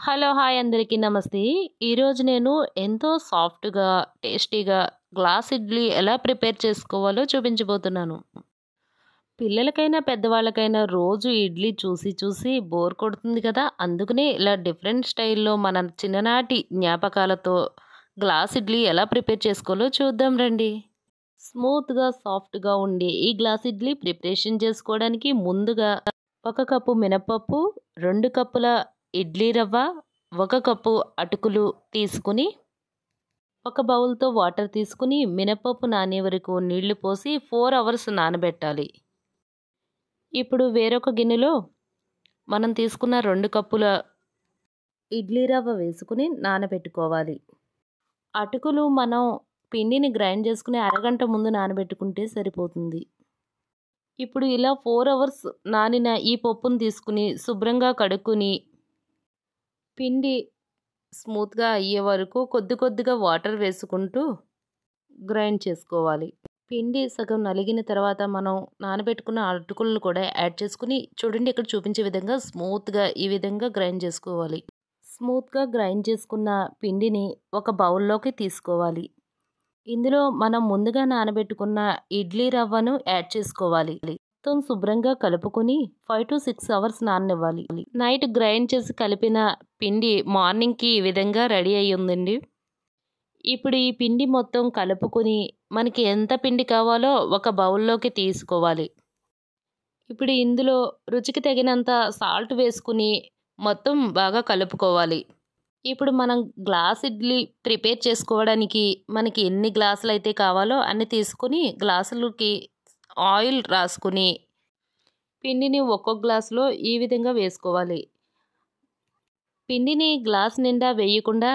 Hello! Hi అందరికీ నమస్తే. ఈరోజు నేను ఎంతో సాఫ్ట్‌గా, టేస్టీగా గ్లాస్ ఇడ్లీ ఎలా ప్రిపేర్ చేసుకోవాలో చూపించబోతున్నాను. పిల్లలకైనా, పెద్దవాళ్ళకైనా రోజు ఇడ్లీ చూసి చూసి బోర్ కొడుతుంది కదా! అందుకనే ఇలా డిఫరెంట్ స్టైల్‌లో మన చిన్ననాటి జ్ఞాపకాలతో గ్లాస్ ఇడ్లీ ఎలా ప్రిపేర్ చేసుకోవాలో చూద్దాం రండి. స్మూత్‌గా, సాఫ్ట్‌గా ఉండే ఈ గ్లాస్ ఇడ్లీ ప్రిపరేషన్ చేసుకోవడానికి ముందుగా 1 కప్పు మినపప్పు, 2 కప్పుల ఇడ్లీ రవ్వ, 1 కప్పు అటుకులు తీసుకుని, ఒక బౌల్‌తో వాటర్ తీసుకుని మినపప్పు నానే వరకు నీళ్లు పోసి 4 అవర్స్ నానబెట్టాలి. ఇప్పుడు వేరొక గిన్నెలో మనం తీసుకున్న 2 కప్పుల ఇడ్లీ రవ్వ వేసుకుని నానబెట్టుకోవాలి. అటుకులు మనం పిండిని గ్రైండ్ చేసుకుని అరగంట ముందు నానబెట్టుకుంటే సరిపోతుంది. ఇప్పుడు ఇలా 4 అవర్స్ నానిన ఈ పప్పును తీసుకుని శుభ్రంగా కడుక్కుని పిండి స్మూత్‌గా అయ్యే వరకు కొద్ది కొద్దిగా వాటర్ వేసుకుంటూ గ్రైండ్ చేసుకోవాలి. పిండి సగం నలిగిన తర్వాత మనం నానబెట్టుకున్న అటుకులను కూడా యాడ్ చేసుకుని చూడండి ఇక్కడ చూపించే విధంగా స్మూత్‌గా ఈ విధంగా గ్రైండ్ చేసుకోవాలి. స్మూత్‌గా గ్రైండ్ చేసుకున్న పిండిని ఒక బౌల్‌లోకి తీసుకోవాలి. ఇందులో మనం ముందుగా నానబెట్టుకున్న ఇడ్లీ రవ్వను యాడ్ చేసుకోవాలి. మొత్తం శుభ్రంగా కలుపుకొని 5-6 అవర్స్ నాననివ్వాలి. నైట్ గ్రైండ్ చేసి కలిపిన పిండి మార్నింగ్‌కి ఈ విధంగా రెడీ అయ్యి ఉందండి. ఇప్పుడు ఈ పిండి మొత్తం కలుపుకొని మనకి ఎంత పిండి కావాలో ఒక బౌల్‌లోకి తీసుకోవాలి. ఇప్పుడు ఇందులో రుచికి తగినంత సాల్ట్ వేసుకుని మొత్తం బాగా కలుపుకోవాలి. ఇప్పుడు మనం గ్లాస్ ఇడ్లీ ప్రిపేర్ చేసుకోవడానికి మనకి ఎన్ని గ్లాసులు అయితే కావాలో అన్ని తీసుకుని గ్లాసులకి ఆయిల్ రాసుకుని పిండిని ఒక్కొక్క గ్లాసులో ఈ విధంగా వేసుకోవాలి. పిండిని గ్లాస్ నిండా వేయకుండా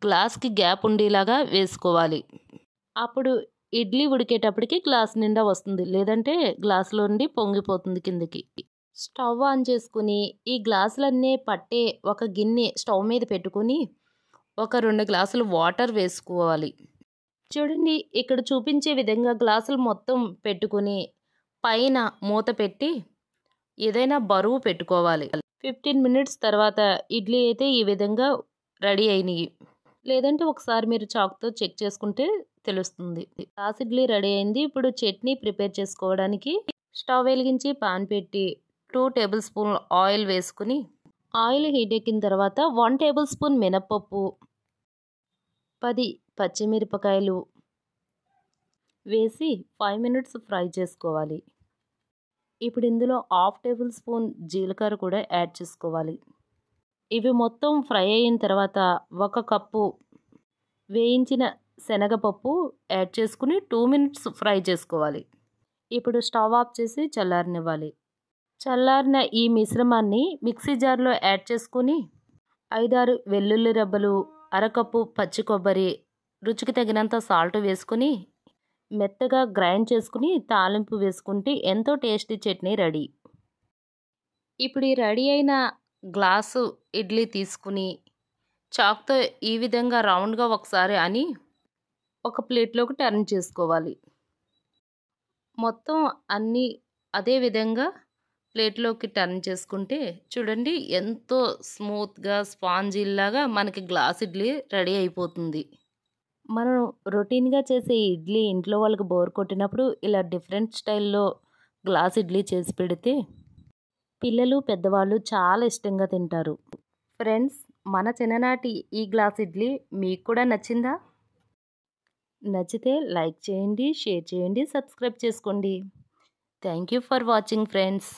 గ్లాస్కి గ్యాప్ ఉండేలాగా వేసుకోవాలి. అప్పుడు ఇడ్లీ ఉడికేటప్పటికి గ్లాస్ నిండా వస్తుంది, లేదంటే గ్లాసులో నుండి పొంగిపోతుంది కిందకి. స్టవ్ ఆన్ చేసుకుని ఈ గ్లాసులన్నీ పట్టే ఒక గిన్నె స్టవ్ మీద పెట్టుకుని ఒక 2 గ్లాసులు వాటర్ వేసుకోవాలి. చూడండి ఇక్కడ చూపించే విధంగా గ్లాసులు మొత్తం పెట్టుకుని పైన మూత పెట్టి ఏదైనా బరువు పెట్టుకోవాలి. 15 మినిట్స్ తర్వాత ఇడ్లీ అయితే ఈ విధంగా రెడీ అయినాయి. లేదంటే ఒకసారి మీరు చాక్తో చెక్ చేసుకుంటే తెలుస్తుంది. గ్లాస్ ఇడ్లీ రెడీ అయింది. ఇప్పుడు చట్నీ ప్రిపేర్ చేసుకోవడానికి స్టవ్ వెలిగించి పాన్ పెట్టి 2 టేబుల్ స్పూన్ల ఆయిల్ వేసుకుని ఆయిల్ హీట్ ఎక్కిన తర్వాత 1 టేబుల్ స్పూన్ మినపప్పు, 10 పచ్చిమిరపకాయలు వేసి 5 మినిట్స్ ఫ్రై చేసుకోవాలి. ఇప్పుడు ఇందులో 1/2 టేబుల్ స్పూన్ జీలకర్ర కూడా యాడ్ చేసుకోవాలి. ఇవి మొత్తం ఫ్రై అయిన తర్వాత 1 కప్పు వేయించిన శనగపప్పు యాడ్ చేసుకుని 2 మినిట్స్ ఫ్రై చేసుకోవాలి. ఇప్పుడు స్టవ్ ఆఫ్ చేసి చల్లారనివ్వాలి. చల్లారిన ఈ మిశ్రమాన్ని మిక్సీ జార్లో యాడ్ చేసుకుని 5-6 వెల్లుల్లి రెబ్బలు, అరకప్పు పచ్చి కొబ్బరి, రుచికి తగినంత సాల్ట్ వేసుకుని మెత్తగా గ్రైండ్ చేసుకుని తాలింపు వేసుకుంటే ఎంతో టేస్టీ చట్నీ రెడీ. ఇప్పుడు ఈ రెడీ అయిన గ్లాసు ఇడ్లీ తీసుకుని చాక్తో ఈ విధంగా రౌండ్గా ఒకసారి అని ఒక ప్లేట్లోకి టర్న్ చేసుకోవాలి. మొత్తం అన్నీ అదే విధంగా ప్లేట్లోకి టర్న్ చేసుకుంటే చూడండి ఎంతో స్మూత్గా స్పాంజీలాగా మనకి గ్లాస్ ఇడ్లీ రెడీ అయిపోతుంది. మనం రొటీన్గా చేసే ఇడ్లీ ఇంట్లో వాళ్ళకి బోర్ కొట్టినప్పుడు ఇలా డిఫరెంట్ స్టైల్లో గ్లాస్ ఇడ్లీ చేసి పెడితే పిల్లలు, పెద్దవాళ్ళు చాలా ఇష్టంగా తింటారు. ఫ్రెండ్స్, మన చిన్ననాటి ఈ గ్లాస్ ఇడ్లీ మీకు కూడా నచ్చిందా? నచ్చితే లైక్ చేయండి, షేర్ చేయండి, సబ్స్క్రైబ్ చేసుకోండి. Thank you for watching friends.